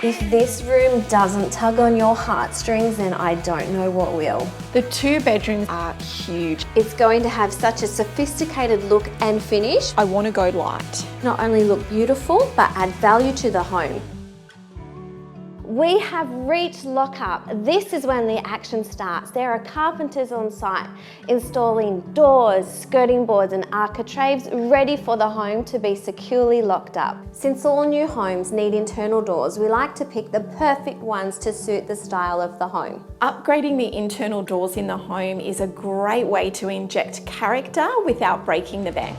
If this room doesn't tug on your heartstrings, then I don't know what will. The 2 bedrooms are huge. It's going to have such a sophisticated look and finish. I want to go light. Not only look beautiful, but add value to the home. We have reached lockup. This is when the action starts. There are carpenters on site installing doors, skirting boards and architraves ready for the home to be securely locked up. Since all new homes need internal doors, we like to pick the perfect ones to suit the style of the home. Upgrading the internal doors in the home is a great way to inject character without breaking the bank.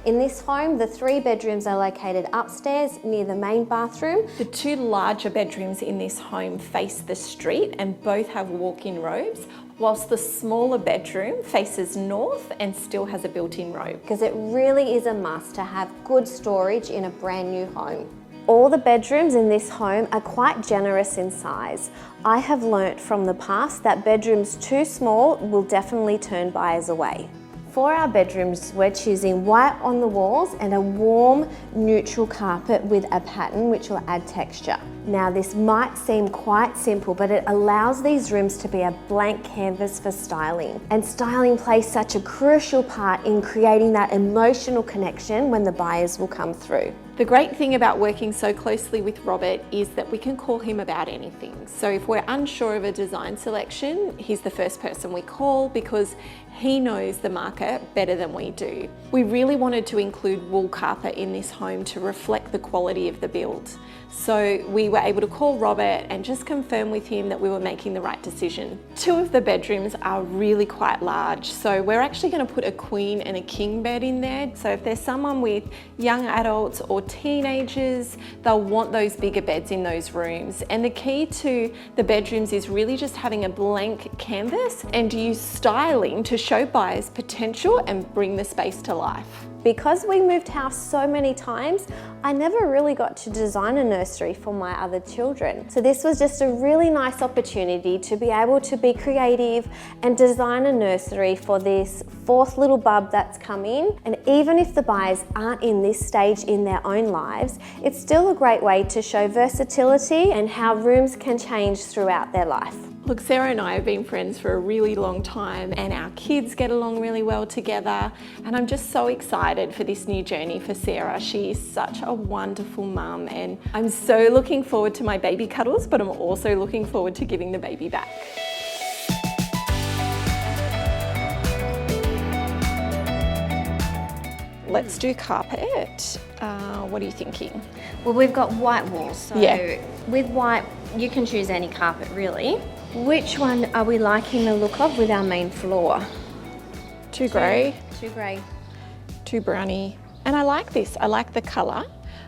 In this home, the 3 bedrooms are located upstairs near the main bathroom. The 2 larger bedrooms in this home face the street and both have walk-in robes, whilst the smaller bedroom faces north and still has a built-in robe. Because it really is a must to have good storage in a brand new home. All the bedrooms in this home are quite generous in size. I have learnt from the past that bedrooms too small will definitely turn buyers away. For our bedrooms, we're choosing white on the walls and a warm, neutral carpet with a pattern which will add texture. Now, this might seem quite simple, but it allows these rooms to be a blank canvas for styling. And styling plays such a crucial part in creating that emotional connection when the buyers will come through. The great thing about working so closely with Robert is that we can call him about anything. So if we're unsure of a design selection, he's the first person we call because he knows the market better than we do. We really wanted to include wool carpet in this home to reflect the quality of the build. So we were able to call Robert and just confirm with him that we were making the right decision. 2 of the bedrooms are really quite large, so we're actually going to put a queen and a king bed in there. So if there's someone with young adults or teenagers, they'll want those bigger beds in those rooms. And the key to the bedrooms is really just having a blank canvas and use styling to show buyers potential and bring the space to life. Because we moved house so many times, I never really got to design a nursery for my other children. So this was just a really nice opportunity to be able to be creative and design a nursery for this 4th little bub that's come in. And even if the buyers aren't in this stage in their own lives, it's still a great way to show versatility and how rooms can change throughout their life. Look, Sarah and I have been friends for a really long time and our kids get along really well together, and I'm just so excited for this new journey for Sarah. She is such a wonderful mum and I'm so looking forward to my baby cuddles, but I'm also looking forward to giving the baby back. Let's do carpet. What are you thinking? Well, we've got white walls, so yeah. With white, you can choose any carpet really. Which one are we liking the look of with our main floor? Too grey. Too grey. Too browny. And I like this, I like the colour.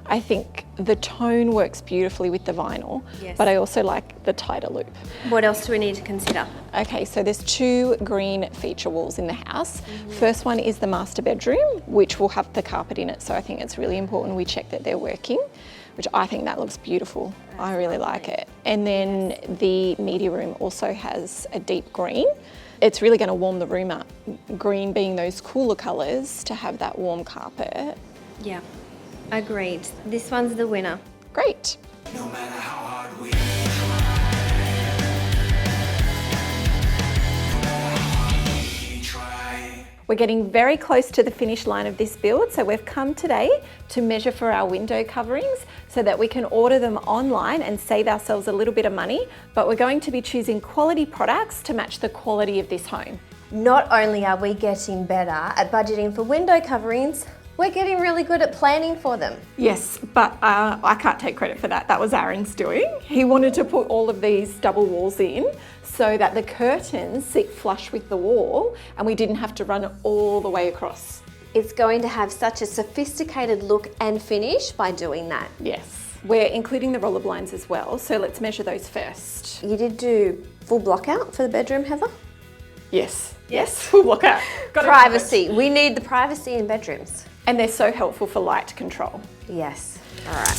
I think the tone works beautifully with the vinyl, yes. But I also like the tighter loop. What else do we need to consider? Okay, so there's 2 green feature walls in the house. First one is the master bedroom, which will have the carpet in it. So I think it's really important we check that they're working, which I think that looks beautiful. I really like it. And then the media room also has a deep green. It's really going to warm the room up. Green being those cooler colours to have that warm carpet. Yeah, agreed. This one's the winner. Great. No matter how hard we try. We're getting very close to the finish line of this build, so we've come today to measure for our window coverings so that we can order them online and save ourselves a little bit of money, but we're going to be choosing quality products to match the quality of this home. Not only are we getting better at budgeting for window coverings, we're getting really good at planning for them. Yes, but I can't take credit for that. That was Aaron's doing. He wanted to put all of these double walls in so that the curtains sit flush with the wall and we didn't have to run it all the way across. It's going to have such a sophisticated look and finish by doing that. Yes. We're including the roller blinds as well, so let's measure those first. You did do full block out for the bedroom, Heather? Yes. Yes, full block out. Privacy. We need the privacy in bedrooms. And they're so helpful for light control. Yes. All right.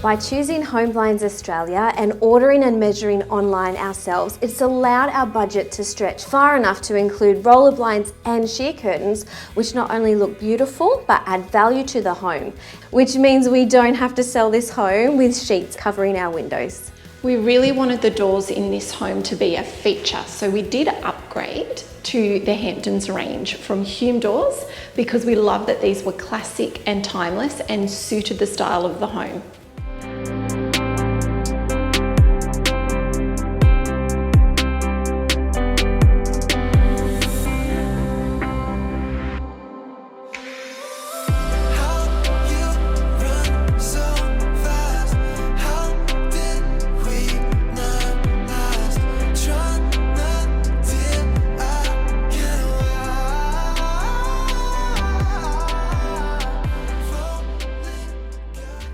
By choosing Home Blinds Australia and ordering and measuring online ourselves, it's allowed our budget to stretch far enough to include roller blinds and sheer curtains, which not only look beautiful but add value to the home, which means we don't have to sell this home with sheets covering our windows. We really wanted the doors in this home to be a feature, so we did upgrade to the Hamptons range from Hume doors because we love that these were classic and timeless and suited the style of the home.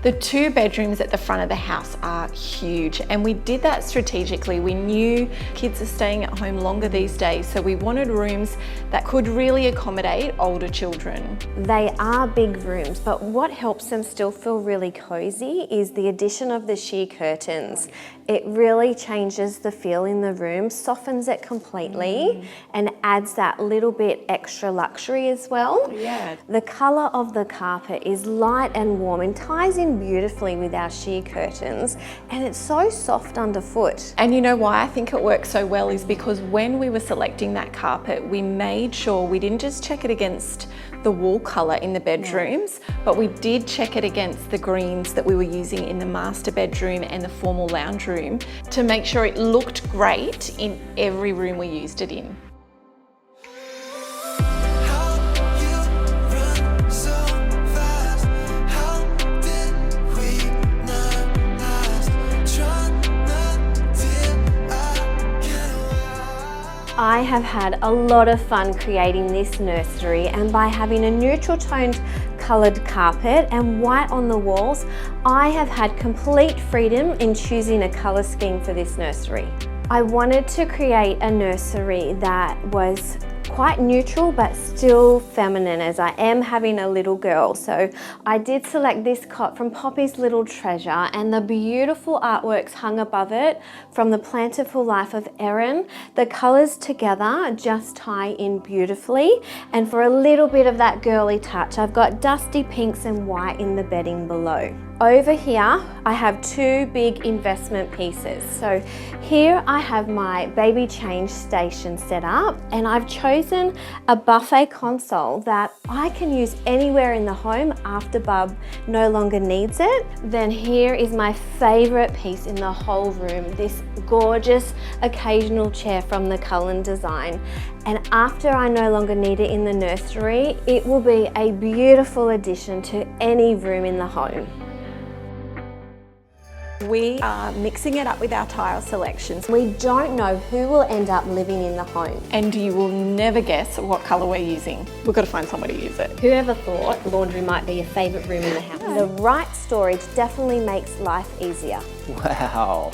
The 2 bedrooms at the front of the house are huge, and we did that strategically. We knew kids are staying at home longer these days, so we wanted rooms that could really accommodate older children. They are big rooms, but what helps them still feel really cozy is the addition of the sheer curtains. It really changes the feel in the room, softens it completely, and adds that little bit extra luxury as well. Yeah. The colour of the carpet is light and warm and ties in beautifully with our sheer curtains, and it's so soft underfoot. And you know why I think it works so well is because when we were selecting that carpet, we made sure we didn't just check it against the wall colour in the bedrooms, but we did check it against the greens that we were using in the master bedroom and the formal lounge room to make sure it looked great in every room we used it in. I have had a lot of fun creating this nursery, and by having a neutral toned coloured carpet and white on the walls, I have had complete freedom in choosing a colour scheme for this nursery. I wanted to create a nursery that was quite neutral but still feminine, as I am having a little girl. So I did select this cot from Poppy's Little Treasure, and the beautiful artworks hung above it from The Plentiful Life of Erin. The colours together just tie in beautifully, and for a little bit of that girly touch, I've got dusty pinks and white in the bedding below. Over here, I have 2 big investment pieces. So here I have my baby change station set up, and I've chosen a buffet console that I can use anywhere in the home after Bub no longer needs it. Then here is my favourite piece in the whole room, this gorgeous occasional chair from the Cullen design. And after I no longer need it in the nursery, it will be a beautiful addition to any room in the home. We are mixing it up with our tile selections. We don't know who will end up living in the home. And you will never guess what colour we're using. We've got to find somewhere to use it. Whoever thought laundry might be your favourite room in the house? The right storage definitely makes life easier. Wow.